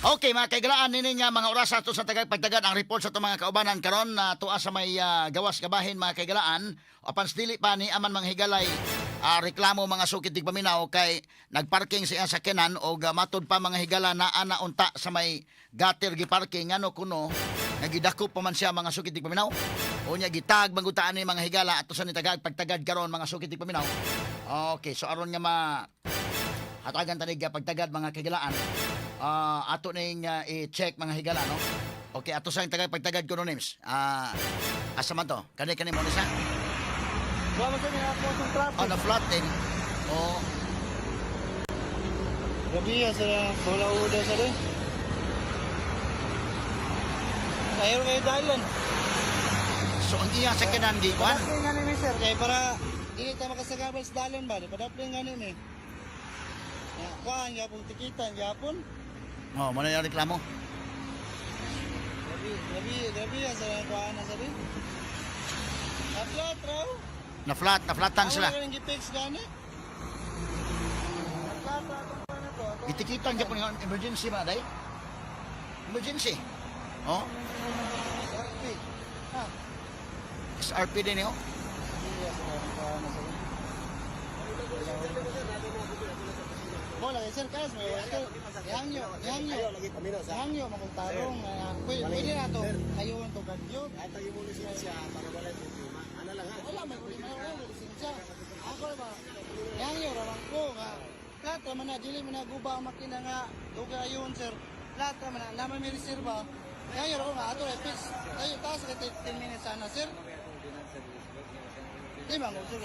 Okay, mga kaigalaan nini nga mga oras ato sa tagapagtagad ang report sa itong mga kaubanan karon na tuwa sa may gawas kabahin mga kaigalaan. Apan dili pa ni aman mga higalay reklamo mga sukit dig paminaw kay nagparking siya sa kenan o matod pa mga higala na ana unta sa may gutter giparking ngano kuno nagidakop pa man siya mga sukit dig paminaw. O nya gitag magutaan ni mga higala ato sa ni tagapagtagad karon mga sukit dig paminaw. Okay, so aron nga hatagan tanig pagtagad mga kaigalaan. Ato ning i-check mga higala no. Okay, ato sa tagapagtagad ko no names. Asa man to? Kani mo ni sa? Wala sa mga po ng traffic. Na flat din. Oh, Gabi sa wala uda sa rin. Ayaw kayo dalan. so ang iya sa kenan di kwan. Padapling nga ni sir, kaya para hindi tayo makasagabal sa dalan ba? Padapling nga ni. Kuhaan, yapon tikitan, yapon. Oh, mo na yung reklamo. Gabi sa kuhaan na sa rin. At-lat raw. Na flatan sila. Ako lang gipix gani. At-lat raw itong kuhaan na to. Itikitan gyapon nga emergency ba day? Emergency. Oh, Traffic. Ha? SRP din yo. Iya sa kuhaan na sa rin. Bola sir kas mo hangyo magtarong pwede na to ayon to gadyo At tayo mo lisensya para wala yung problema. Ano lang ha? wala may pwede na lisensya ako ba hangyo rawang ko nga lahat man na dili man na guba ang makina nga duga ayon sir lahat man na naman may reserva hangyo raw nga ato epis tayo taas ka 10 minutes sana sir di ba mo sir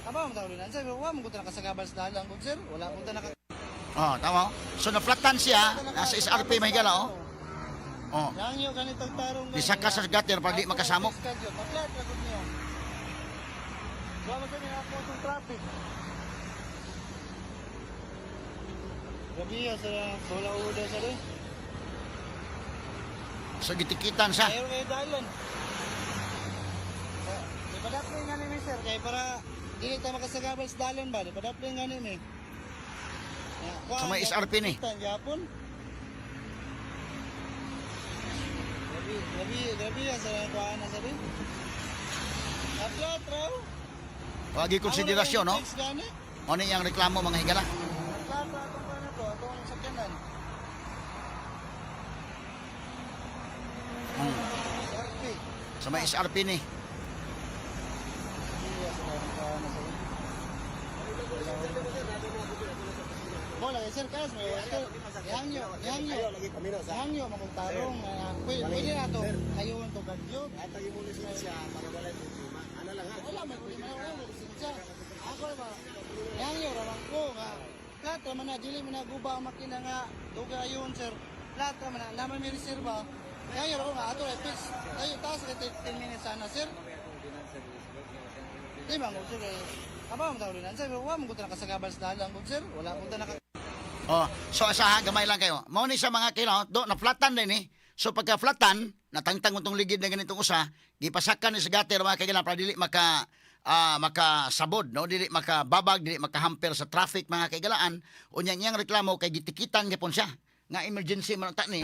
aba mo tawlinan sir wa mo ko na kasagabal sa dalang ko sir wala ko na Oh, tama. So na flatan siya nasa SRP may higala oh. Oh. hangyo ganitong tarong Disaka sa gutter para di makasamok. Mag-flat record niyo. Wala kami na po itong traffic. Gabi sa wala uda sa rin. So gitikitan siya. Ayaw kayo dalan. Ipadapling nga ni sir, kaya para hindi tayo makasagabal sa dalan ba? Ipadapling nga ni. Sa may SRP ni. Yapon. Gabi sa kuhaan na sa rin. At-lat raw. Wagi konsiderasyon no. Ano yung reklamo mga higala? At-lat raw itong kuhaan na to, itong sakyanan. SRP. Sa may SRP ni. Bola sir kas mo hangyo magtarong pwede na to ayon to gadyo At tayo mo lisensya para wala yung problema. Ano lang ha? wala may pwede na lisensya ako ba hangyo rawang ko nga lahat man na dili man na guba ang makina nga duga ayon sir lahat man na naman may reserva hangyo raw nga ato epis tayo taas ka 10 minutes sana sir di ba mo sir aba mo tawlinan sir wa mo ko na kasagabal sa dalang ko sir wala ko na Oh, so asaha gamay lang kayo. Mao ni sa mga kilo, do na flatan din eh. So pagka flatan, natangtang utong ligid na ganitong usa, gipasakan ni sa gutter mga kailan para dili makasabod no, dili makababag, dili makahamper sa traffic mga kaigalaan. Unya niyang reklamo kay gitikitan gyapon siya. Nga emergency man ta ni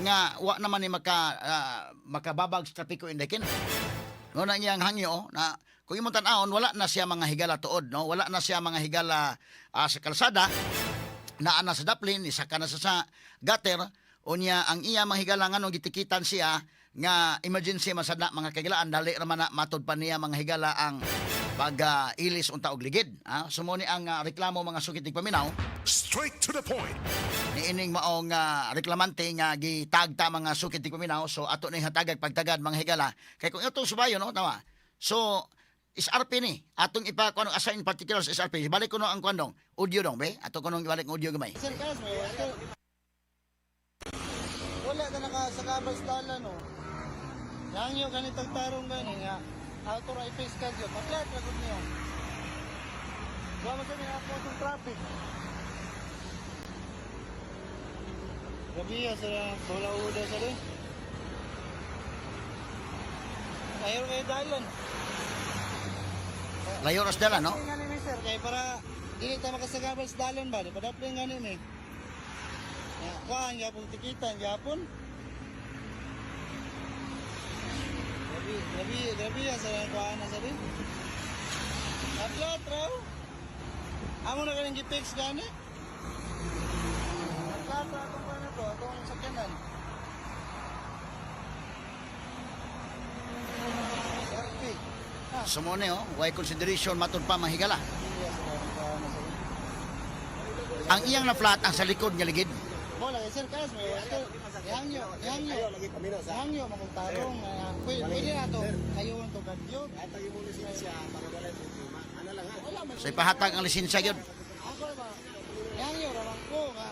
nga wa naman ni makababag sa trapiko indekin. No na niyang hangyo na kung imong tan-awon wala na siya mga higala tuod no, wala na siya mga higala sa kalsada. Naana sa daplin, isaka na sa gutter, unya ang iya mahigalangan nung gitikitan siya nga emergency masada mga kaigalaan dali raman na matod pa niya mga higala ang pag-ilis unta og ligid. Sumuni ang reklamo mga sukitig paminaw. Straight to the point. Niining maong reklamante nga gitagta mga sukitig paminaw. So ato ni hatagag pagtagad mga higala. Kay kung itong subayo no, tama. So SRP ni atong kuno asa in particular sa SRP balik kuno ang kuno audio dong be ato kuno ibalik audio gamay sir kas mo wala ka nakasagabal sa dalan no hangyo ganitong tarong gani nga auto right face kadyo mag-flat record niyo wala kami na po itong traffic gabi sa wala uda sa rin ayaw kayo dalan layo ras dala no. Nga ni sir kay para dili tayo makasagabal sa dalan ba? Padapling nga ni. Kuhaan yapon tikitan yapon. Grabe yan sa kuhaan na sa rin. Atlat raw. Amo na kaning gipix gani. Atlat raw itong kuhaan na to, itong sakyanan. Okay. Sumone why consideration matud pa mahigala. Ang iyang na flat ang sa likod nga ligid. Mo lagi sir kas mo. Yangyo. Lagi kami no, sa. Yangyo magtarong. Pwede na to. Kayo ang to kadyo. At ang imong lisensya para wala problema. Ano lang ha? Wala man. So ipahatag ang lisensya gyud. Ako ba? Yangyo raman ko nga.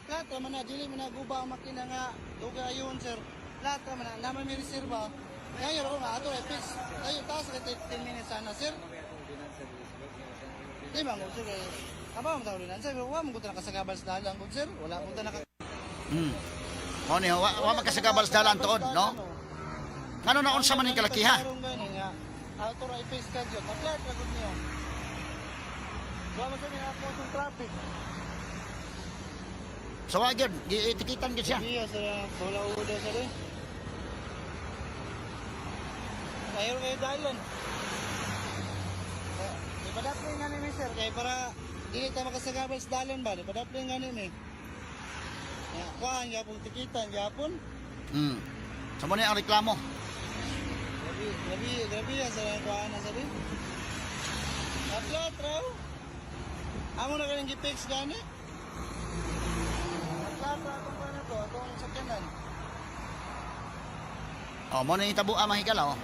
Lahat naman na dili man naguba ang makina nga duga yun sir. Lahat naman na naman may reserva. Yangyo raman nga ato fix. Tayo taas ka 10 minutes sana sir. Di ba mo sir? Aba mo tawlin sir. Wa mo ko na kasagabal sa dalan ko sir. Wala mo na Mo ni wa makasagabal sa dalan tuod, no? Ngano na unsa man ning kalakiha? Auto ra i-face ka dyan. Mag-flat ra gud niyo. Wa mo sa mga po traffic. So wa gyud giitikitan gyud siya. Iya sa bola uda sa rin. Ayaw kayo dalan. Ipadapin nga ni sir kay para dili tayo makasagabal sa dalan ba? Ipadapin nga ni. Kuhaan yapon tikitan yapon. So mo ni ang reklamo. Grabe yan sa kuhaan na sa rin. Atlat raw. Amo na kaning gipix gani. Atlat raw itong kuhaan na to, itong sakyanan. Mo ni hitabo mahigala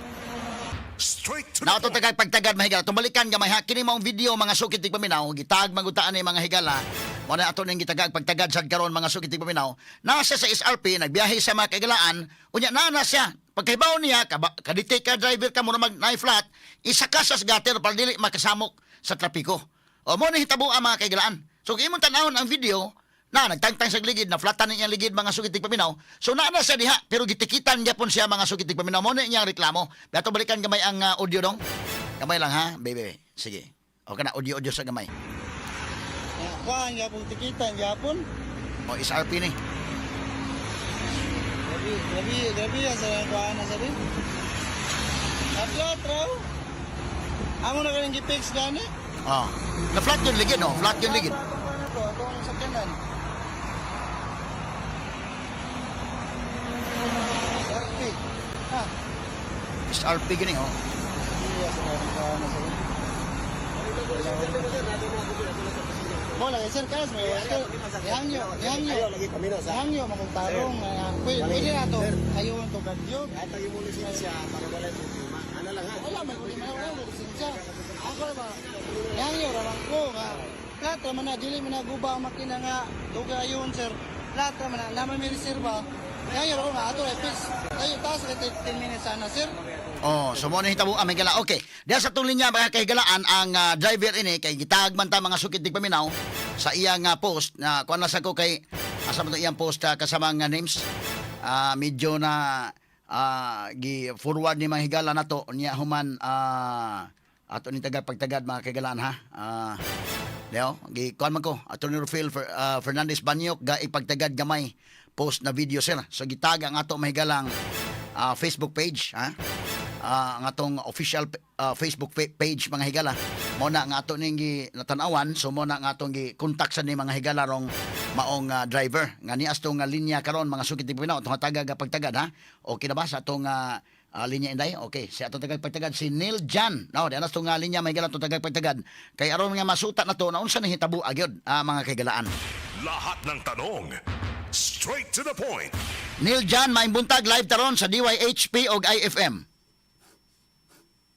Straight to the Na point. tagay pagtagad mahigala. Tumbalikan gamay ha kini mong video mga sukit tig paminaw gitag magutaan ni mga higala. Mo na ato ning gitagag pagtagad sad karon mga sukit tig paminaw. Nasa sa SRP nagbiyahe sa mga kagalaan unya na siya. Pagkaibaw niya kadite ka driver ka mo na mag flat isa ka sa gutter para dili makasamok sa trapiko. O mo na hitabo ang mga kagalaan. So imong tan-awon ang video na nagtangtang sa ligid na flatan niya ligid mga sukit tig paminaw. So naa na siya diha pero gitikitan gyapon siya mga sukit tig paminaw. Mo na iyang reklamo. Dato balikan gamay ang audio dong. Gamay lang ha, baby. Sige. O kana audio sa gamay. Kuhaan yapon tikitan yapon. O SRP ni. Grabe yan sa kuhaan na sa rin. Atlat raw. Amo na kaning gipix gani. Oh. Na flat yung ligid, no? Flat yung ligid. Atlat raw itong kuhaan na to, itong sakyanan. Okay. SRP gini, oh. Iya sa kuhaan na sa rin. Mo lagi sir kas mo. Yangyo. Lagi kami no, sa. Yangyo magtarong. Pwede na to. Kayo ang to kadyo. At ang imong lisensya para wala problema. Ano lang ha? Wala man kung wala mo lisensya. Ako ba? Yangyo raman ko nga. Lahat naman na dili man naguba ang makina nga duga yun sir. Lahat naman na naman may reserva. Yangyo raman nga ato fix. Tayo taas ka 10 minutes sana sir. Oh, so mo na hitabo ang higala. Okay. Diya sa tong linya mga kahigalaan ang driver ini kay gitag man ta mga sukit tig paminaw sa iyang post na kuan na sa ko kay asa man to iyang post kasama nga names. Medyo na gi forward ni mga higala nato niya human ato ni tagad pagtagad mga kahigalaan ha. Leo, gi kuan man ko Attorney Rafael Fernandez Banyok ga ipagtagad gamay post na video sir. So gitag ang ato mahigalang Facebook page ha. Ang atong official Facebook page mga higala mo na nga ato ning natanawan so mo na nga atong gi contact sa ni mga higala rong maong driver nga nias tong linya karon mga sukit pinaw atong tagag pagtagad ha okay na ba sa atong linya inday okay si atong tagag pagtagad si Neil Jan no di anas tong linya mga higala atong tagag pagtagad kay aron nga masuta na to na unsa ni hitabo agyod mga kaigalaan Lahat ng tanong. Straight to the point. Neil Jan may buntag live taron sa DYHP og IFM.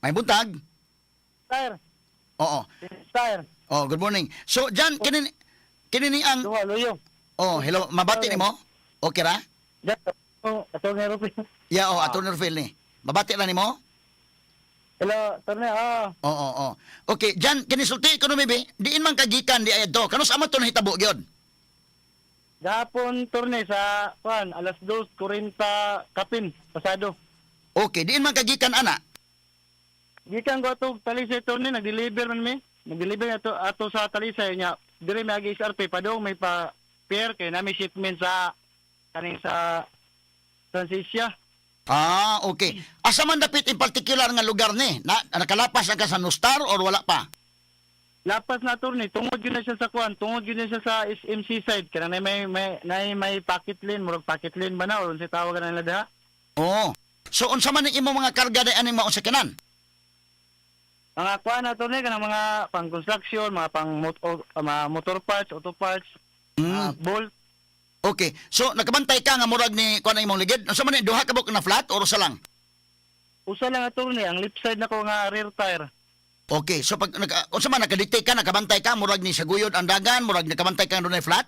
May buntag? Sir. Oo. Sir. Oh, good morning. So, Jan, kini ni ang Duha luyo. oh, hello, mabati nimo? Okay ra? Ato nga rupi. Yeah, oh, Attorney Rafael ni. Mabati ra nimo? Hello, Torne. Oo. Okay, Jan, kini sulti ko no maybe. Diin man kagikan di ayadto. Kanus amo to nahitabo gyud? Gapon Torne sa alas 2:40 kapin pasado. Okay, diin man kagikan ana. Gikan ko ato Talisay Torne nag-deliver man mi. Nag-deliver ato sa Talisay nya. Dire may agi SRP padong may pa repair kay nami shipment sa kaning sa Transisia. Ah, okay. Asa man dapit in particular nga lugar ni? Nakalapas ang ka sa Nustar or wala pa? Lapas na attorney, tungod yun na siya sa kuan, tungod yun na siya sa SMC side kanang may pocket lane, murag pocket lane ba na or unsa tawag na nila diha? Oo. So unsa man ang imong mga karga day aning maong sakyanan? Mga kuan attorney kanang mga pang construction, mga pang mga motor parts, auto parts, bolt. Okay. So nakabantay ka nga murag ni kuan ang imong ligid. Unsa man ni duha ka buk na flat or usa lang? Usa lang attorney, ang left side nako nga rear tire. Okay. So pag unsa man nakadetect ka, nakabantay ka murag ni saguyod ang dagan, murag nakabantay ka dunay flat?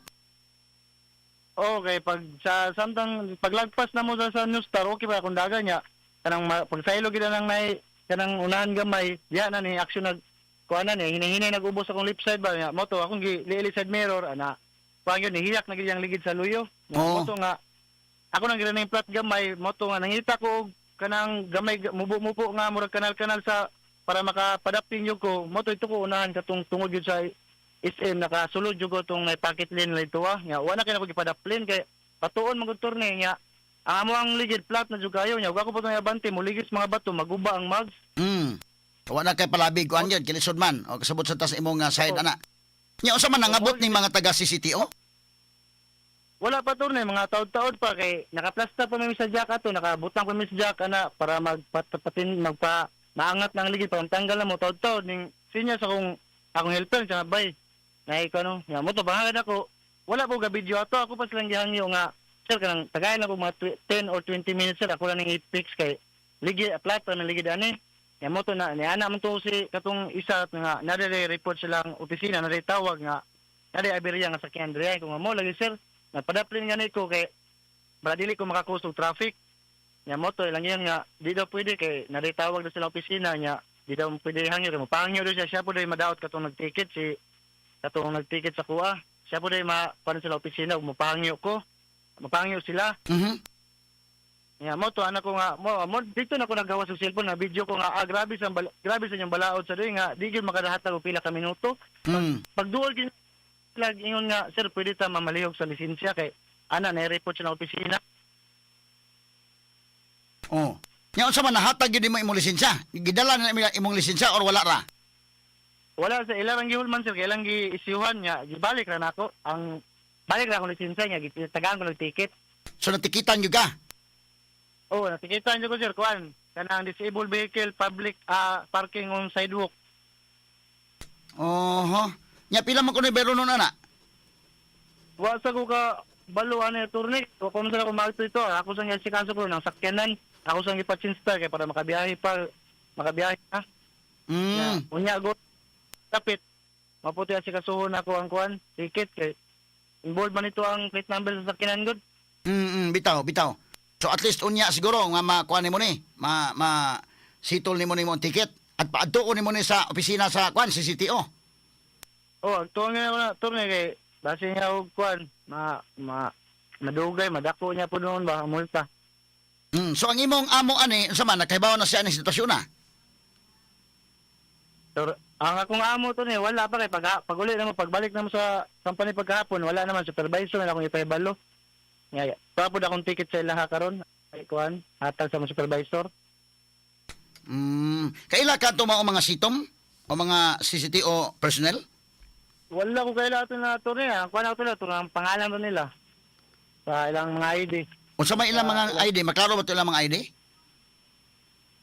Okay, pag sa samtang paglagpas na mo sa New Star, okay ba kung dagan niya kanang pag saylo gid nang nay kanang unahan gamay, diya na ni action nag kuana ni hinahinay nag-ubos akong left side ba niya. Moto akong liili side mirror ana. Pag yun hiyak na gid yang ligid sa luyo. Oo. Moto nga ako nang ginang plat gamay, moto nga nangita ko og kanang gamay mubo-mubo nga murag kanal-kanal sa para makapadapting yun ko. Moto ito ko unahan katong tungod yun sa SM nakasulod jud ko tong may pocket lane na ito nya wala kay nako gipadaplin kay patuon magud turne nya ang amo ang ligid flat na jud kayo nya ako pa tong abante mo ligis mga bato maguba ang mags. Wala kay palabig kuan gyud kilisod man o kasabot sa tas imong side ana. Nya unsa man nangabot ni mga taga CCTO? Wala pa turne mga taud-taud pa kay nakaplasta pa mi sa jack ato nakabutang pa mi sa jack ana para magpatin magpa maangat ng ligid pa tanggal na mo taud-taud ning sinya sa akong helper sa bay. Nay ko no, nya mo to bangagad ako. Wala po ga video ato, ako pa silang gihangyo nga sir kanang tagay na ko mga 10 or 20 minutes sir ako lang ning i-fix kay ligid flat pa man ligid ani. Nya mo to na ni ana man to si katong isa nga nare-report silang opisina nare tawag nga nare aberya nga sakyan diri ko nga mo lagi sir. Nagpadaplin nga niko kay para dili ko makakusog traffic. Nya mo to lang yan nga di daw pwede kay nare tawag na sila opisina nya di daw pwede hangyo mo pangyo do siya po day madaot katong nagticket si katong nagticket sa kuha. Siya po day mapan sila opisina ug mapangyo ko. Mapangyo sila. Ya mo to anak ko nga mo dito na ko nagawa sa cellphone na video ko nga grabe sa inyong balaod sa doy nga di gyud makadahatag og pila ka minuto. Pag duol gyud lag ingon nga sir pwede ta mamalihog sa lisensya kay ana na-report sa opisina. Oh. Nya unsa man nahatag gyud mo imong lisensya? Gidala na imong lisensya or wala ra? Wala sa ilang gihulman sir, kailang gi-isyuhan niya, gibalik ra nako. Ang balik ra ako lisensya niya, gitagaan ko ng ticket. So natikitan gyud ka? Oh, natikitan niyo ko sir, kuan. Kanang disabled vehicle public parking on sidewalk. Oho. Nya pila man kuno bero nun ana? Wa sa ko ka balo ani turni, o kung sa ko magto ito, ako sang sikaso ko ng sakyanan, ako sang ipatsinsta kay para makabiyahe ha. Unya go kapit maputi ang sikasuhon ako ang kuan ticket kay involved man ito ang plate number sa sakyanan gud. Bitaw. So at least unya siguro nga makuan nimo ni, sitol nimo nimo ang ticket at paadtuon nimo ni sa opisina sa kuan CCTO. Oh, tuwa nga na turne kay base niya og kuan madugay madako niya po noon ba ang multa. So ang imong amo ani unsa man nakahibaw na siya ni sitwasyon na? Pero ang akong amo to ni wala pa kay pag-uli na mo pagbalik na mo sa company pagkahapon wala naman supervisor na akong ipahibalo. Nga tapod akong ticket sa ilaha karon ay kuan hatag sa mga supervisor. Kaila ka to mga sitom o mga CCTO personnel? Wala ko kaila ato na to ni kuan ato na to ang pangalan to nila. Sa ilang mga ID. Unsa may ilang mga ID? Maklaro ba ito ilang mga ID?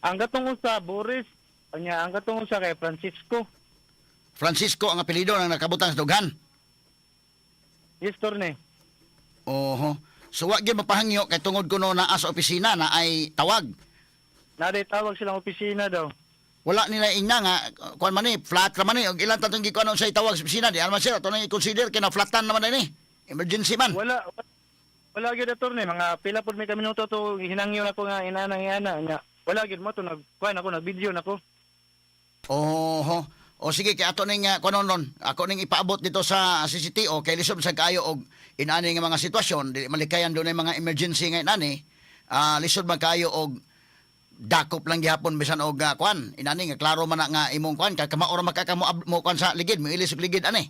Ang gatong sa Boris ang gatong sa kay Francisco. Francisco ang apelyido ng nakabutang sa dughan. Yes, turne. Oho. So wa gyud mapahangyo kay tungod kuno naa sa opisina na ay tawag. Naday tawag silang opisina daw. Wala nila ingna nga kuan man ni flat ra man ni og ilang tatong gikuan sa tawag sa opisina di alman sila to nang i-consider kay na flatan naman ni. Emergency man. Wala gyud turne mga pila pud may ka minuto to hinangyo na ko nga inana nga. Wala gyud mo to nagkuan ako nag-video nako. Oho. O sige kay ato ning kuno nun. Ako ning ipaabot dito sa CCTO kay lisod sa kayo og inani nga mga sitwasyon di malikayan dunay mga emergency nga inani. Lisod man kayo og dakop lang gihapon bisan og kuan inani nga klaro man na nga imong kuan kay kamaora makakamo mo kuan sa ligid mo ilis og ligid ani.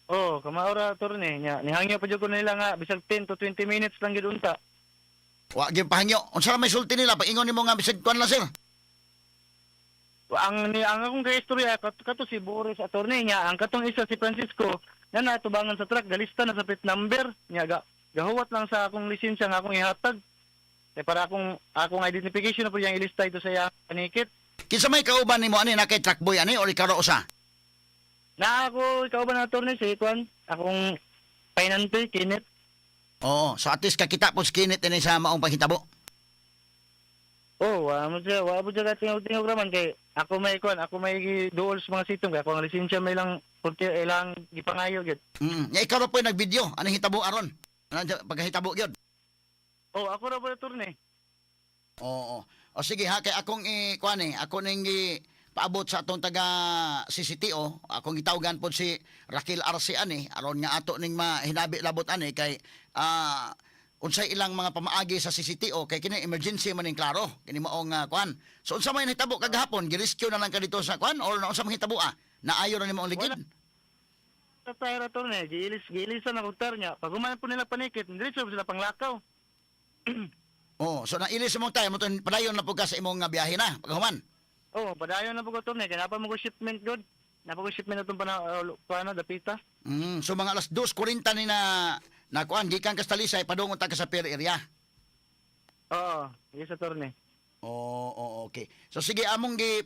Oh, kamaura attorney nya nihangyo pa jud ko nila nga bisag 10 to 20 minutes lang gid unta. Wa gyud pahangyo. Unsa may sulti nila pag ingon nimo nga bisag kuan lang sir? Ang akong kaistorya kato si Boris attorney niya, ang katong isa si Francisco na natubangan sa truck galista na sa plate number niya gahuwat lang sa akong lisensya nga akong ihatag. Kay para akong identification na po yung ilista ito sa iya panikit. Kinsa may kauban nimo ani na kay truck boy ani or ikaw ra usa? Na ako ikaw ba na attorney si Kwan? Akong pinante Kenneth. Oo, so at least kakita po skinit ini sa maong panghitabo. Oh, wa mo siya tingog raman kay ako may duol sa mga sitong kay ako ang lisensya may lang kunti ilang gipangayo gyud. Nya ikaw ra po nagvideo ano hitabo aron? Ano pagkahitabo gyud? Oh, ako ra po attorney. Oo. O sige ha, kay akong kuan ako ning paabot sa atong taga CCTO, akong gitawgan pod si Raquel Arce ani, aron nga ato ning mahinabi labot ani kay unsay ilang mga pamaagi sa CCTO kay kini emergency man ning klaro, kini maong kuan. So unsa may nahitabo kagahapon, gi-rescue na lang ka dito sa kuan or unsa may hitabo Naayo ra nimo ang ligid? Wala. Sa tayo attorney, giilisan ako tar niya. Pag human po nila panikit, diretso sila panglakaw. Oh, so nailis mo tayo mo padayon na pud ka sa imong biyahe na paghuman. Oh, padayon na po ko attorney, kaya napa mo ko shipment good. Napa ko shipment atong paano dapita. So mga alas 2:40 ni na kuan gikan ka sa Talisay padung ta ka sa pier area. Oo, yes attorney. Oo, okay. So sige among gi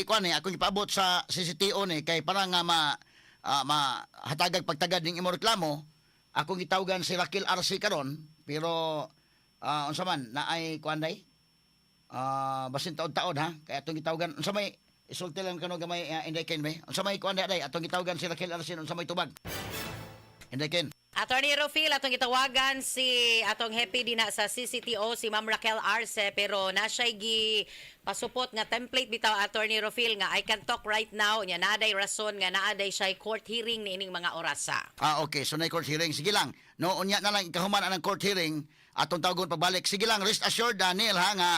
kuan akong ipaabot sa CCTO ni kay para nga mahatagag pagtagad ning imong reklamo. Akong gitawgan si Raquel Arce karon pero unsa man naay kuan day? Basin taod-taod ha. Kay atong gitawgan unsa may isulti lang kano gamay inday ken be. Unsa may kuan day atong gitawgan si Raquel Arce unsa may tubag? Inday ken. Attorney Rofil, atong gitawagan si atong happy din na sa CCTO, si Ma'am Raquel Arce, pero na siya'y pasupot nga template bitaw Attorney Rofil nga I can talk right now, nya naaday rason nga naaday siya'y court hearing ni ining mga orasa. Okay. So na court hearing. Sige lang. No, unya na lang ikahuman ang court hearing atong tawgon pagbalik. Sige lang, rest assured Daniel ha nga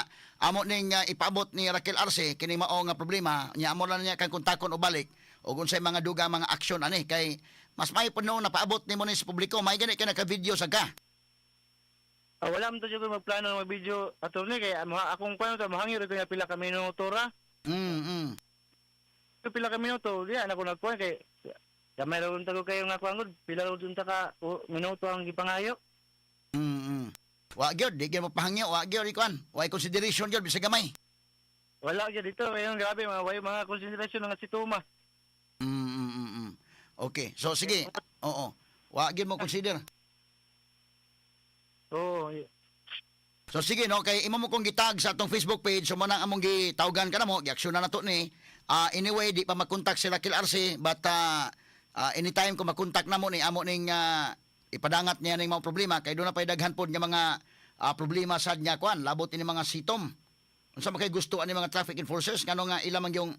amo ning ipaabot ni Raquel Arce kini mao nga problema. Nya amo lang niya kan kontakon o balik ug unsay mga duga mga aksyon ani kay mas may puno na paabot nimo ni sa publiko. May gani ka naka-video sa ka. Wala man to jud magplano ng video attorney kay akong kuan sa mahangyo ito nga pila ka minuto ra. Pila ka minuto, diya ako nagkuan kay gamay ra unta ko kayo nga kuan pila ra unta ka minuto ang gipangayo. Wa gyud di gyud mapahangyo, wa gyud ikuan. Wa consideration gyud bisag gamay. Wala gyud dito kayo grabe mga konsiderasyon nga si Tuma. Okay. So sige. Oo. Wa gyud mo consider. Oo. So sige no kay imo mo kong gitag sa atong Facebook page so mo nang among gitawgan ka na mo, gi-aksyon na nato ni. Anyway, di pa makontak si Raquel Arce but anytime ko makontak na mo ni amo ning ipadangat niya ning mga problema kay do na pay daghan pod nga mga problema sad niya kuan labot ini mga sitom. Unsa man kay gusto ani mga traffic enforcers ngano nga ila man yung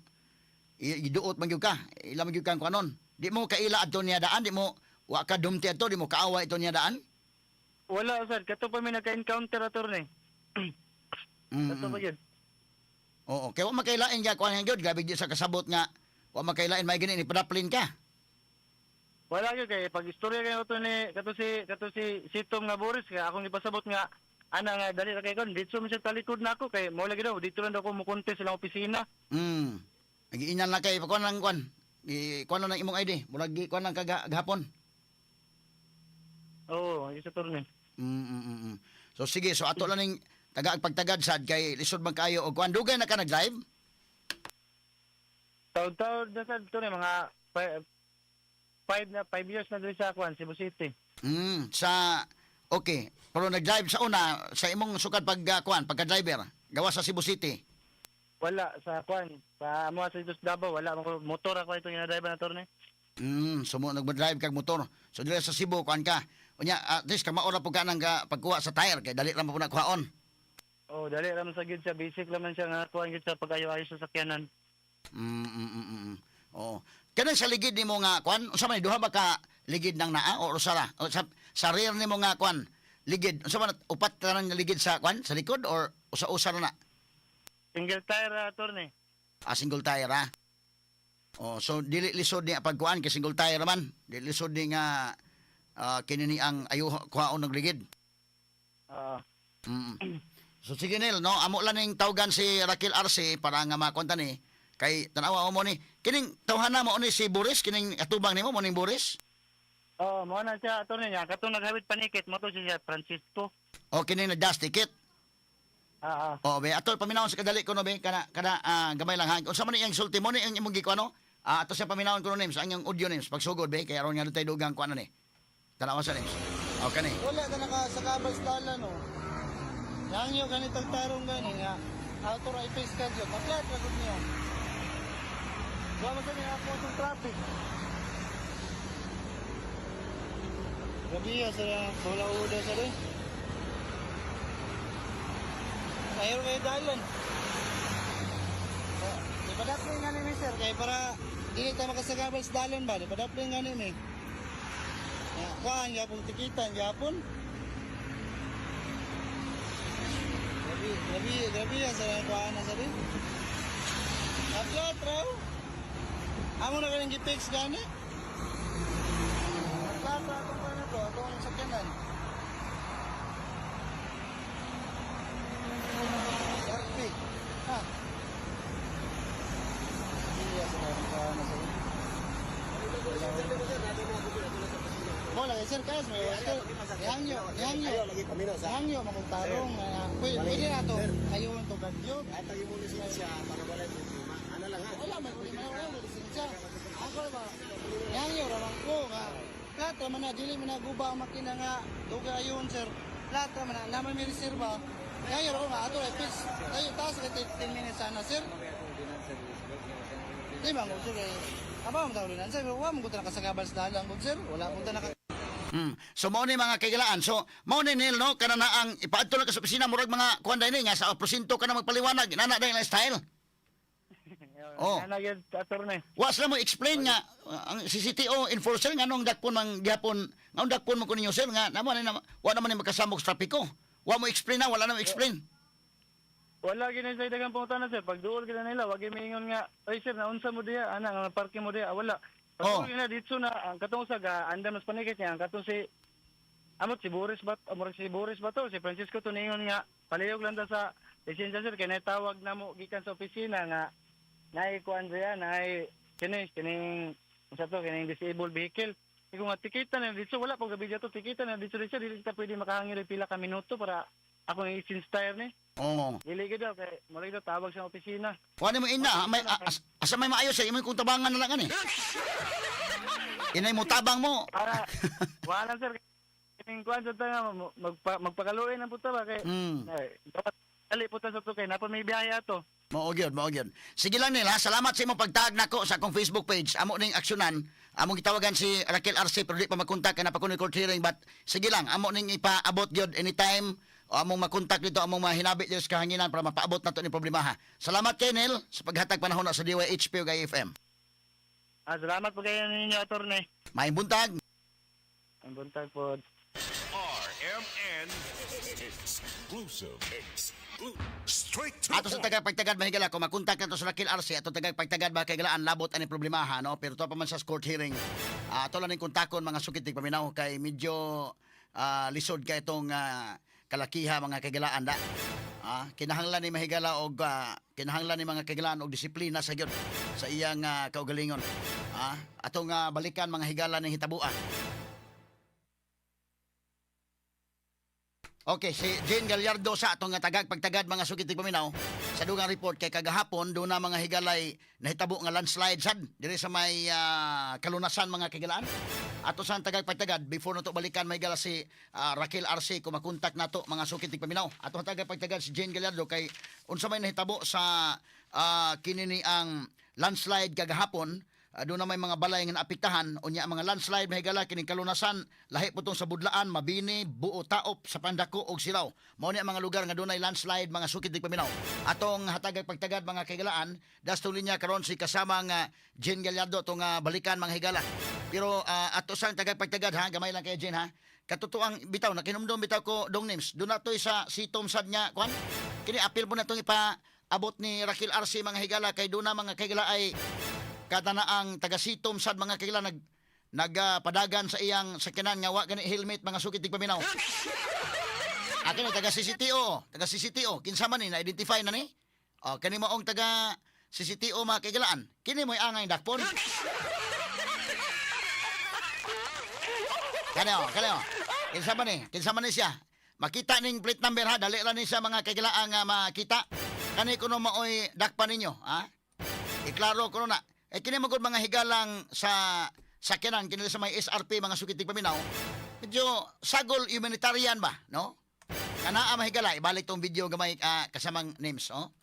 iduot man gyud ka, ila man gyud kang kuanon. Di mo kaila adto niya daan, di mo wa ka dumti adto, di mo kaawa ito niya daan. Wala sir, kato pa may naka-encounter attorney. Kato pa yun. Oo, kaya wa makailain ka kuan gyud, gabi gyud sa kasabot nga wa makailain may gani ni padaplin ka. Wala gyud kay pag istorya kayo to ni kato si Tom nga Boris kaya akong ipasabot nga ana nga dali ra kay kon dito man siya talikod nako kay mo lagi daw dito lang daw ko mo contest sa opisina. Nagiinan lang kay kuan lang kuan. Kuan lang imong ID, murag kuan lang kagahapon. Oo, isa attorney. So sige, so ato lang ning taga-pagtagad sad kay lisod man kayo og kuan dugay na ka nag-live? Taon-taon na sa ito mga 5 years na dito sa Kwan, Cebu City. Okay, pero nag-live sa una sa imong sukad pagkuan, pagka-driver, gawa sa Cebu City. Wala sa Kwan, sa mga sa dito sa Davao, wala mo motor ako ito yung driver na attorney. So mo nag-drive kag motor. So dili sa Cebu kuan ka. Unya at least ka maora pud ka nang pagkuha sa tire kay dali ra mo na kuhaon. Oh, dali ra man sa gid sa basic lang man siya nga kuan gid sa pag-ayo-ayo sa sakyanan. Oo. Kanang sa ligid nimo nga kuan, unsa man duha ba ka ligid nang naa o usara? O sa rear nimo nga kuan, ligid. Unsa man upat ka nang ligid sa kuan, sa likod or usa-usa na? Single tire attorney. Single tire ha. Oh, so dili lisod ni pagkuan kay single tire man. Dili lisod ni nga kini ni ang ayo kuhaon ng ligid. Mm. So sige Nel, no, amo lang ning tawgan si Raquel Arce para nga makonta ni kay tanawa mo ni kining tawhana mo ni si Boris kining atubang nimo mo ning Boris. Oh, mo na siya ato niya. Katong naghawid panikit mo to siya Francisco. O kining nag-dash ticket. Ah, O be ato paminawon sa kadali ko no be kana gamay lang ha. Unsa man iyang sulti mo ni ang imong gikuano? Ato siya paminawon ko no names ang iyong audio names pagsugod be kay aron nga tay dugang kuan ni. Tanawa sa names. O kani. Wala ka nakasagabal sa dalan, no. Yang nyo ganitong tarong gani nga. Auto right face ka dyan. Maglat na gud niyo. Wala man sa mga ako itong traffic. Gabi ya sa wala uda sa rin. Mayroon kayo dalan. Di pa dapat nga ni sir. Kaya para di tayo makasagabal sa dalan ba? Di pa dapat nga ni kuhaan yapon tikitan yapon. Grabe yan sa kuhaan na sa rin. Atlat raw. Amo na kanyang gipix gani. Atlat raw itong kuhaan na to. Itong sakyanan. Sarpi. Ha? Iya sa kuhaan na sa rin. Mo lagi sir kas mo yangyo Ayaw lagi pamino sa. magtarong pwede na to ayon to gadyo Kahit ang imong lisensya para wala problema. Ano lang ha? wala may problema wala lisensya ako ba yangyo ramang ko nga lahat man na dili man naguba ang makina nga duga ayon sir lahat man na naman may reserva yangyo ko nga ato ay fix tayo taas ka 10 minutes sana sir di ba mo sir aba mo tawlin sir wa mo ko nakasagabal sa dalan ko sir wala mo ta So mao ni mga kaigalaan. So mao ni Nel no kana na ang ipaadto na ka sa opisina murag mga kuan ni nga sa prosinto ka na magpaliwanag inana dai ang style. Oh. Ana gyud ato ni. Wa sila mo explain nga ang CCTO enforcer nga nung dakpon mang gihapon nga dakpon mo ko ninyo sir nga namo na wa naman ni magkasamok sa trapiko. Wa mo explain na wala na mo explain. Wala gyud sa dagang pangutana sir. Pag duol gyud nila, wag gyud miingon nga, "Oy sir, naunsa mo diha? Ana nga parking mo diha?" Wala. Pag na dito na ang katong sa andam mas panikit niya, ang katong si amot si Boris ba to, si Francisco to ningon nga palihog lang ta sa lisensya sir kay natawag na mo gikan sa opisina nga naay kuan diya, naay kining unsa to kining disabled vehicle. Iko nga tikitan na dito wala pag gabi dito tikitan na dito dili ta pwede makahangin og pila ka minuto para ako yung i-inspire ni. Oh. Dili gid daw kay mo daw tawag sa opisina. Wa ni mo ina may asa may maayos sa imo kung tabangan na lang ani. Inay mo tabang mo. Para wala sir kining kuan sa nga magpakaluin ang puta ba kay dapat dali puta sa to kay napa may biyaya to. Mao gyud. Sige lang nila, salamat sa imong pagtag nako sa akong Facebook page. Amo ning aksyonan. Among gitawagan si Raquel Arce pero di pa makontak kana pa kuno court hearing but sige lang amo ning ipaabot gyud anytime o among makontak dito among mahinabi dito sa kahanginan para mapaabot nato ni problema ha. Salamat kay Nel sa paghatag panahon na sa DYHP ug IFM. Salamat po kayo ninyo attorney. Maayong buntag. Ang buntag po. RMN exclusive. Straight to Ato sa tagapagtagad mahigala ko makontak nato sa Raquel Arce ato tagapagtagad ba kay galaan labot ani problemaha no pero to pa man sa court hearing ato lang ning kontakon mga sukitig paminaw kay medyo lisod kay itong kalakiha mga kagalaan da. Kinahanglan ni mahigala og kinahanglan ni mga kagalaan og disiplina sa gyud sa iyang kaugalingon. Atong balikan mga higala ning hitabuan. Okay, si Jane Gallardo sa atong tagag pagtagad mga sukitig paminaw sa dugang report kay kagahapon do na mga higalay nahitabo nga landslide sad diri sa may kalunasan mga kagalaan. Ato sa tagag pagtagad before nato balikan may higala si Raquel Arce ko makontak nato mga sukitig paminaw. Ato tagag pagtagad si Jane Gallardo kay unsa may nahitabo sa kinini ang landslide kagahapon. Doon na may mga balay nga naapektahan unya mga landslide mahigala kining kalunasan lahi putong sa Budlaan, Mabini, Buo Taop, sa Pandako ug Silaw. Mao ni ang mga lugar nga dunay landslide mga sukitig paminaw. Atong hatagag pagtagad mga kagalaan, dastong linya karon si kasama nga Jen Gallardo tong balikan mga higala. Pero ato sang tagag pagtagad ha, gamay lang kay Jen ha. Katutuang bitaw nakinumdum bitaw ko dong names. Doon natoy sa si Tom sad nga kwan. Kini apil po natong ipa abot ni Raquel Arce mga higala kay doon na mga kagala ay kada na ang taga-sitom sad mga kaigala nagpadagan sa iyang sakyanan nga wa gani helmet mga sukit tig paminaw. Akin taga CCTO, kinsa man ni na-identify na ni? O kani maong taga CCTO mga kaigalaan. Kini mo'y angay dakpon. Kaneo. Kinsa man ni siya? Makita ning plate number ha, dali ra ni sa mga kaigalaan nga makita. Kani kuno maoy dakpan ninyo, ha? Iklaro kuno na. Kini magud mga higalang sa sakyanan kini sa may SRP mga sukit tig paminaw. Medyo sagol humanitarian ba, no? Kana mahigala ibalik tong video gamay kasamang names, oh.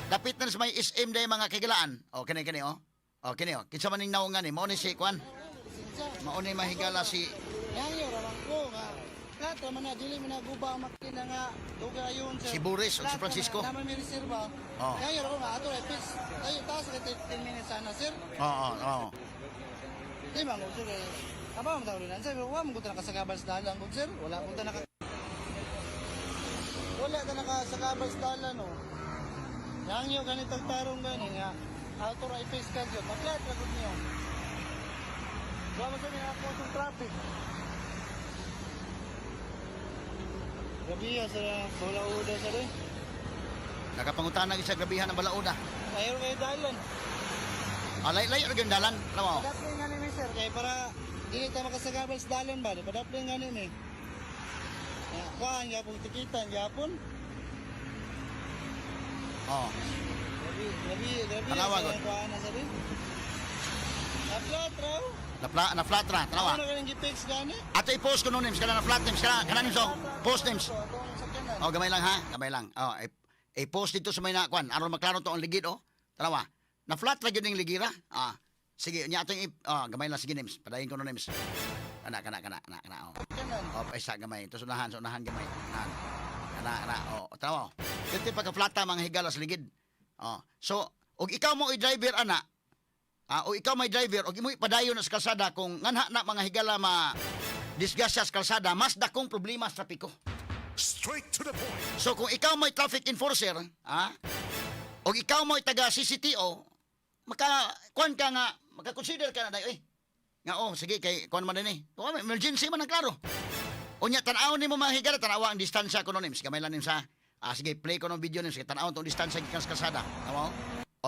Dapit na sa may SM day mga kaigalaan. Oh, kani oh. Oh, kini oh. Kinsa man ning naungan ni mao ni si Kwan. Mao ni mahigala si Yang yo raman ko nga. Kata man na dili man naguba ang makina nga duga ayon sir. Si Boris o si Francisco. Naman may reserva. Oh. Yang yo raman nga ato epis. Tayo taas ka 10 minutes sana sir. Oo. Di ba mo sir? Aba mo daw rin sir. Wa mo gud nakasagabal sa dalan gud sir. Wala mo ta nakasagabal sa dalan no. Yang yo ganitong tarong gani nga auto ra epis ka jud. Maklat ra gud niyo. Wa mo sa ako sa traffic. Gabi sa Balauda sa rin. nakapangutan na sa gabihan ng balaoda. Ayaw kayo dalan. Layo ra gyud dalan, tama. Padapli nga ni sir, kaya para dili tayo makasagabal sa dalan ba? Padapli nga ni. Kuhaan, yapon tikitan, yapon. Oh. Grabe. Tanawa, God. Kuhaan na sa rin. Na-flat raw. Na flat ra, tanawa. Ano ka nang gipix gani? Ato i-post ko no names kana na flat names kana names oh. Post names. Atong sakyanan. Oh, gamay lang ha, gamay lang. Oh, i-post dito sa may nakwan aron maklaro to ang ligid oh. Tanawa. Na flat ra gyud ning ligira. Sige, nya atong gamay lang sige names. Padayon ko no names. Kana oh. Sakyanan. Oh, isa gamay. To sunahan gamay. Kana oh, tanawa. Kiti pagka-flata mga higala sa ligid. Oh. So, og ikaw mo i-driver ana, o ikaw may driver, o imo ipadayon na sa kalsada kung nganha na mga higala disgrasya sa kalsada, mas dakong problema sa trapiko. Straight to the point. So kung ikaw may traffic enforcer, o ikaw may taga CCTO, kuan ka nga, makakonsider ka na dayo nga sige kay kuan man din emergency man ang klaro. Unya tan-aw nimo mga higala, tan-awa ang distansya kuno nims, gamay lang nims ha. Sige, play ko ng video nims, tan-aw tong distansya gikan sa kalsada. Tama?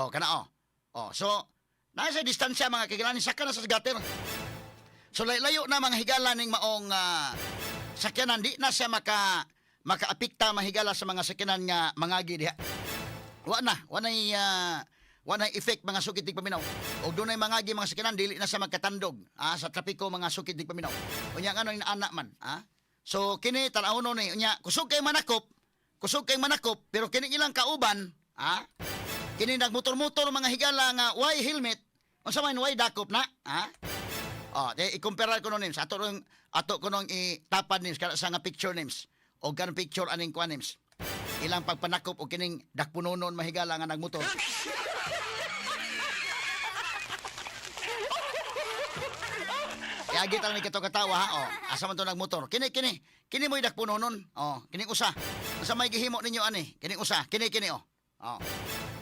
Kana so nasa distansya mga kailangan saka na sa gutter. So layo na mga higala ning maong sakyanan di na siya makaapekta mahigala sa mga sakyanan nga mangagi diha. Wa na effect mga sukit tig paminaw. Og dunay mangagi mga sakyanan dili na siya magkatandog sa trapiko mga sukit tig paminaw. Unya ngano inaanak man So kini tan-aw no ni unya kusog kay manakop pero kini ilang kauban kini nagmotor-motor mga higala nga why helmet unsa man way dakop na i-compare ko no names ato ko nung itapad names kana sa nga picture names o kan picture aning kuan names ilang pagpanakop o kining dakpunonon mahigala nga nagmotor. Kaya gital ni kato katawa asa man to nagmotor kini mo'y dakpunonon kining usa sa may gihimo ninyo ani kining usa kini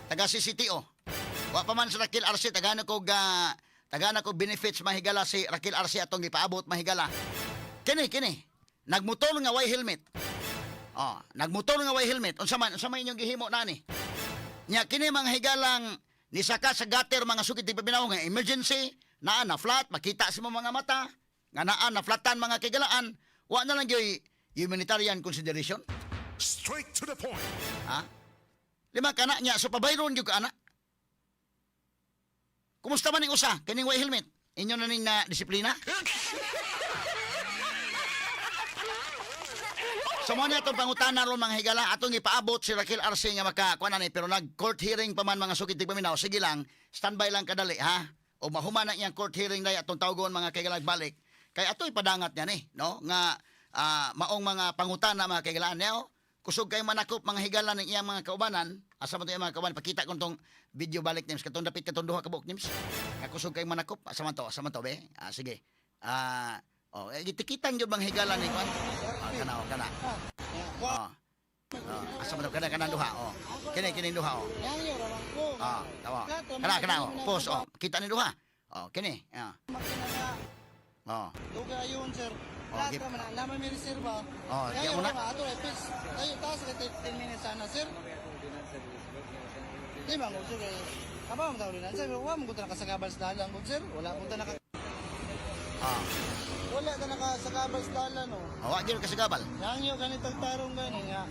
taga CCTO. Wa pa man sa Rakil RC tagana ko benefits mahigala si Rakil RC atong gipaabot mahigala. Kini nagmotor nga way helmet. Nagmotor nga way helmet. Unsa man inyong gihimo nani? Nya kini mga higalang nisaka sa gutter mga sukit tig pabinaw nga emergency na flat makita sa mga mata nga na flatan mga kigalaan wa na lang gyud humanitarian consideration. Straight to the point. Lima kana nya so pabayron gyud ka ana. Kumusta man ning usa kining way helmet? Inyo na ning na disiplina? So mo na itong pangutana ron mga higala atong ipaabot si Rakil RC nga makakuan ni pero nag court hearing pa man mga sukit tig paminaw. Sige lang, standby lang kadali ha. O mahuman na iyang court hearing day atong tawgon mga kaigalag balik. Kay ato ipadangat niya ni no nga maong mga pangutana mga kaigalaan niya kusog kay manakop mga higala ng iyang mga kaubanan. Asa man to iyang mga kaubanan pakita ko tong video balik nims katong dapit katong duha ka buok nims. Kusog kay manakop asa man to be. Sige. Gitikitan gyud mga higala ni kwan. Kana. Asa man Ano kana duha oh. Kini duha oh. Yang yo ramang ko. Ah, tawa. Plato Kana oh. dili man Post naguba oh. Kita ni duha. Oh, kini. makina nga Oh. duga ayon sir. Oh, Lahat gip- naman na naman may reserba. Oh, Kaya kaya una. ato ay fix. Tayo taas ka 10 minutes sana sir. Di ba mo sir kay Kaba mo tawag na sir, wa mo ta nakasagabal sa dalan gud sir. Wala mo ta naka Ah. wala ta nakasagabal sa dalan no. Oh, wa gyud kasagabal. Yang yo ganitong tarong gani nga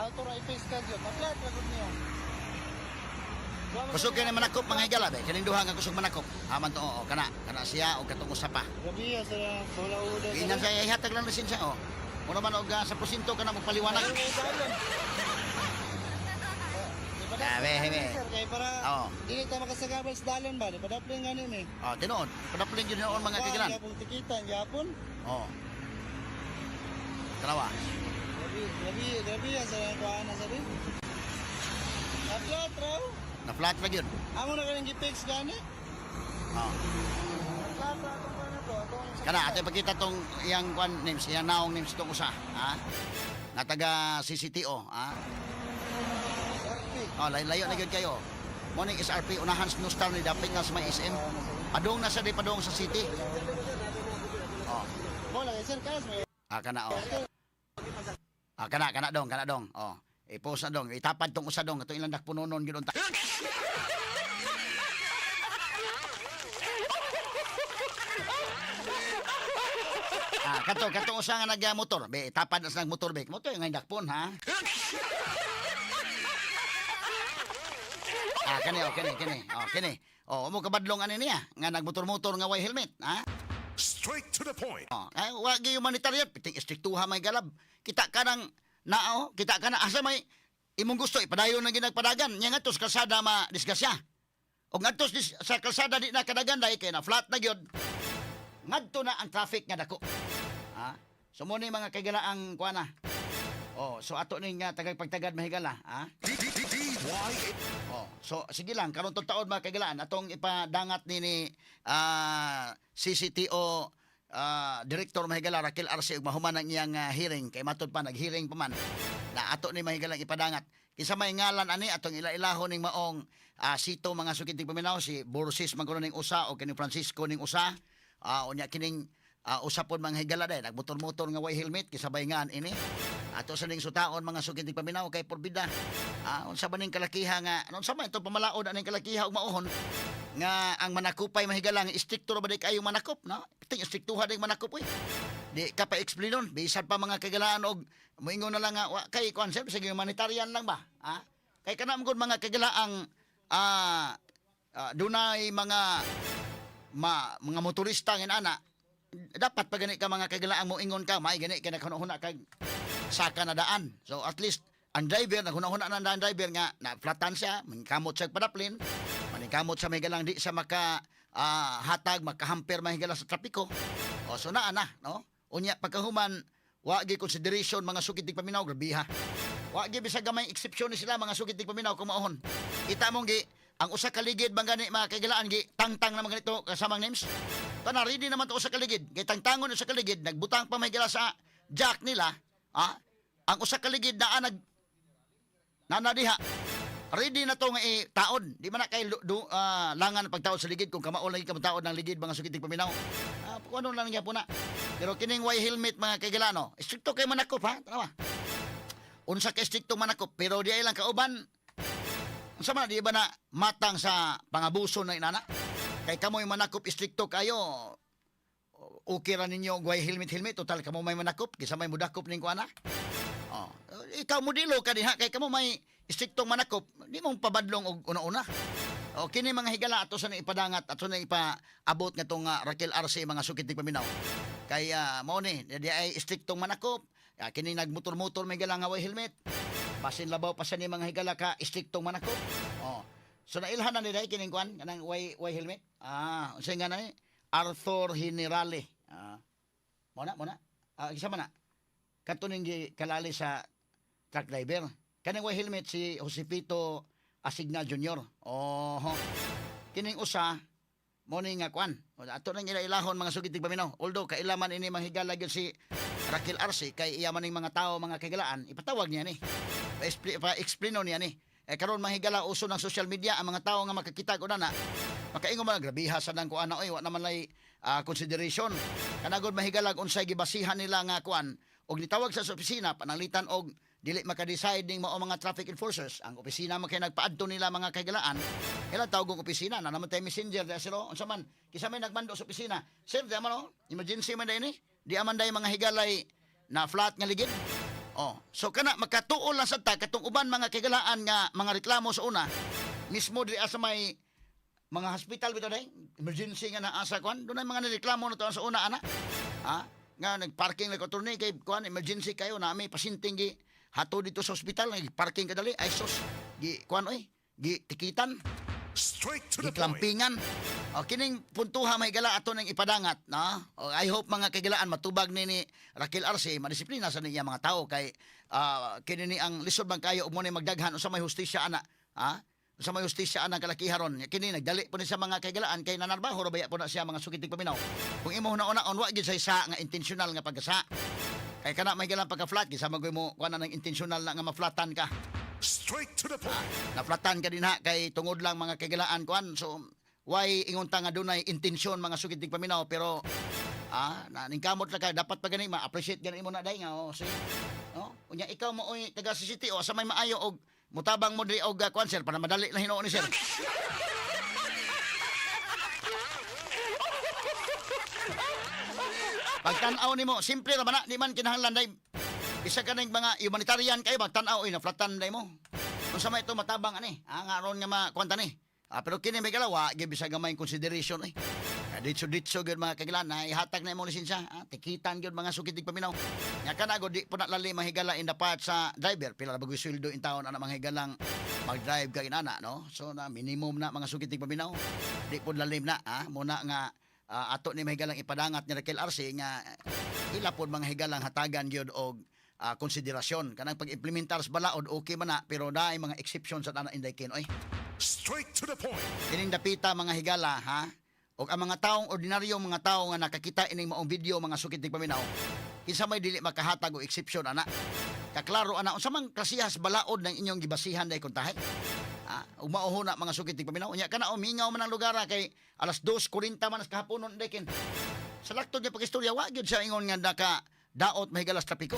auto ay fix ka gyud. Maplat ra gud niyo. Kusog kini manakop mga higala be. Kining duha nga kusog manakop. Aman to oh, kana siya o katong usa pa. Gabi ya sir, wala uda. Inan sa ihatag lang lisensya oh. Uno man og sa porsyento kana magpaliwanag. Hebe. Sir, kay para Oo. dili ta makasagabal sa dalan ba? Di padapling gani ni. Oh, tinuod. Padapling gyud noon mga kaigalan. Yapon tikitan, yapon. Oh. Kalawa. Grabe ya sa kuan na sabi. Aplat raw. Na flat ra gyud. Amo na kaning gipix gani. Oh. Aplat ra to na to. Kana ato ipakita tong iyang kwan names, iyang naong names tong usa, ha? Na taga CCTO, ha? Oh, layo na gyud kayo. Morning SRP unahan sa Nustar ni dapit nga sa may SM. Padung na sa di padung sa city. Oh. Bola kay sir kas may. Kana oh. Kana dong. Oh. I-post na dong, itapad tong usa dong, atong ilang dakpunonon gyud unta. Katong usa nga nagmotor, be itapad na sa motor be. Motor nga dakpon ha. Kani. Kini. Oh, mo kabadlong ani niya nga nagmotor-motor nga way helmet, ha? Straight to the point. Oh, ay wa gi humanitarian, piting istriktuha may galab. Kita ka nang nao, kita ka na asa may imong gusto ipadayon na ginagpadagan. Nya nga tos kalsada ma disgasya. Og ngadto sa kalsada di na kadagan dai kay na flat na gyud. Ngadto na ang traffic nga dako. Ha? So mo ni mga kagalaang kuana. Oh, so ato ni nga tagapagtagad mahigala, ha? Oh, so sige lang karon tong taon mga kagalaan atong ipadangat ni CCTO Director Mahigala Raquel Arce ug mahuman ang iyang hearing kay matud pa nag-hearing pa man na ato ni Mahigalang ipadangat kinsa may ngalan ani atong ila-ilahon ning maong sito mga sukitig paminaw si Borsis magkuno ning usa o kini Francisco ning usa unya kining usapon mga higala day nagmotor-motor nga way helmet kisabay ngaan ini ato sa ning sutaon mga sukitig paminaw kay porbida unsa ba ning kalakiha nga unsa man ito pamalaod aning kalakiha ug mauhon nga ang manakupay mahigalang istrikto ra ba di kayo manakop no ting istriktuha ding manakop uy di ka pa explainon bisan pa mga kagalaan og moingon na lang nga kay concept sige humanitarian lang ba kay kana gud mga kagalaang dunay mga motorista ngin ana dapat pa gani ka mga kagalaang mo ingon ka may gani ka nakunahuna kag saka na daan so at least ang driver naghuna-huna na ang driver nga na flatan siya mangkamot siya padaplin maningkamot sa mahigalang di sa maka hatag makahamper mahigala sa trapiko o so naa na no unya pagkahuman wa gi consideration mga sukitig paminaw grabiha wa gi bisag gamay exception ni sila mga sukitig paminaw kung maohon kita mong gi ang usa ka ligid bang gani mga kagalaan gi tangtang naman ganito kasamang names kana ready naman to usa ka ligid kay tangtangon usa ka ligid nagbutang pa mahigala sa jack nila ang usa ka ligid na nanadiha ready na to nga taon di man na kay langan pagtaod sa ligid kung kamao lagi ka taod ng ligid mga sukitig paminaw kung ano lang niya po na pero kining way helmet mga kaigalano istrikto kay manakop ha tanawa unsa kay istrikto manakop pero di ay lang kauban unsa man di ba na matang sa pangabuso na inana kay kamoy manakop istrikto kayo okay ra ninyo way helmet total kamo may manakop kisa may mudakop ning kuana ikaw mo dilo ka diha kay kamo may istriktong manakop di mo pabadlong og una-una o kini mga higala ato sa ipadangat ato na ipaabot nga tong Raquel Arce mga sukitig paminaw kay mao ni di ay istriktong manakop kini nagmotor-motor may gala nga way helmet basin labaw pa sa ni mga higala ka istriktong manakop so nailhan na nila kining kuan kanang way helmet unsay nga na Arthur Generale muna isa man na katuning kalali sa truck driver. Kanang way helmet si Josepito Asigna Jr. Kining usa morning nga kwan. Ato nang ilahon mga sugid tigpaminaw. Although kailaman ini manghigala gyud si Raquel Arce kay iya maning mga tao mga kagalaan, ipatawag niya ni. Pa-explaino niya ni. Karon mahigala uso ng social media ang mga tao nga makakita ko na makaingon man grabiha sa nang kuan na oy wa naman lay consideration. Kanagod mahigalag unsay gibasihan nila nga kuan og nitawag sa opisina pananglitan og dili maka-decide ning mao mga traffic enforcers. Ang opisina man kay nagpaadto nila mga kagalaan. Kailan tawag og opisina na naman tay messenger da siro unsa man kisa may nagmando sa opisina. Sir, di man emergency man day ni. Di aman day mga higalay na flat nga ligid. Oh, so kana makatuol lang sa ta katong uban mga kagalaan nga mga reklamo sa una mismo diri sa may mga hospital bitaw day emergency nga naa sa kwan dunay mga nireklamo na to sa una ana. Ha? Nga nagparking na ko turni kay kwan emergency kayo na may pasinting gi hato dito sa ospital nagparking kadali ay sus gi kwan oy gi tikitan Straight to the point. giklampingan. O kining puntuha may gala ato nang ipadangat na. O, I hope mga kagalaan matubag ni Raquel Arce madisiplina sa niya mga tao kay kini ni ang lisod bang kayo ug mo ni magdaghan unsa may hustisya ana. Ha? Unsa may hustisya ana kalakiharon. Kini nagdali po ni sa mga kagalaan kay nanarbaho ra baya po na siya mga sukitig paminaw. Kung imo una-una wa gid sa isa nga intentional nga pagkasa. Kay kana may galang pagka-flat gisama ko mo kuan nang intentional na nga ma-flatan ka. Straight to the point. Naflatan ka din ha kay tungod lang mga kagalaan kuan so why ingunta nga dunay intensyon mga sukitig paminaw pero naningkamot ra ka dapat pa gani ma-appreciate gani mo na day nga oh sige no unya ikaw mo oy taga sa city o sa may maayo og mutabang mo diri og kuan sir para madali na hinuon ni sir. Pagtan-aw nimo simple ra man na di man kinahanglan day isa ka ng mga humanitarian kayo magtan-aw na flatan day mo. Unsa may ito matabang ani? Ang aron nga makwanta ni. Pero kini may galawa, give sa gamay consideration eh. Ditso gyud mga kagilan na ihatag na imong lisensya. Tikitan gyud mga sukitig paminaw. Nya kana gud di po na lali mahigala in the part sa driver. Pila ra bagoy sweldo in taon ana mahigalang mag-drive ka inana no. So na minimum na mga sukitig paminaw. Di po lalim na muna nga ato ni mahigalang ipadangat ni Raquel Arce nga ila pod mga higalang hatagan gyud og konsiderasyon kanang pag-implementar sa balaod okay man na pero naay mga exception sa tanang inday kin oy. Straight to the point. Kining dapita mga higala ha og ang mga taong ordinaryong mga tao nga nakakita ining maong video mga sukitig paminaw kinsa may dili makahatag og exception ana kaklaro ana unsa man klasihas balaod ng inyong gibasihan day kontahe umauho na mga sukitig paminaw nya kana mingaw man ang lugar kay alas 2:40 man sa kahaponon day kin sa laktod niya pag-istorya wa gyud siya ingon nga naka daot mahigalas trapiko.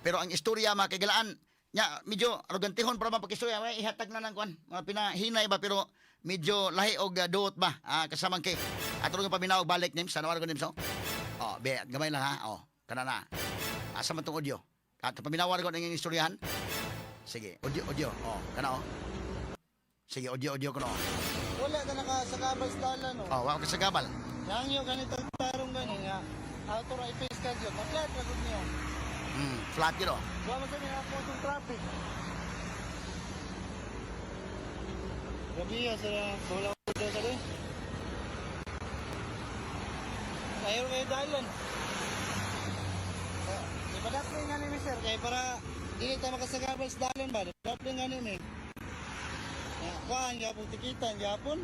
Pero ang istorya mga kagalaan nya medyo arogantihon para mapag-istorya ihatag na nang kuan mga pinahinay ba pero medyo lahi og duot ba kasamang kay ato nga paminaw balik nim sa nawar ko nim so be gamay lang ha kana na asa man tong audio ato paminawar ko ning istoryahan sige audio kana sige audio ko no Wala ka nakasagabal sa dalan no. wa ko kasagabal Yang yo ganito tarong gani nga auto right face ka yo. Maglat ra gud niyo. flat yun Wa man sa ako itong traffic. Gabi ya sa wala ko sa din. Ayaw kayo dalan. Ipadapin nga ni sir kay para dili tayo makasagabal sa dalan ba? Ipadapin nga ni. Kuhaan, yapon tikitan, yapon.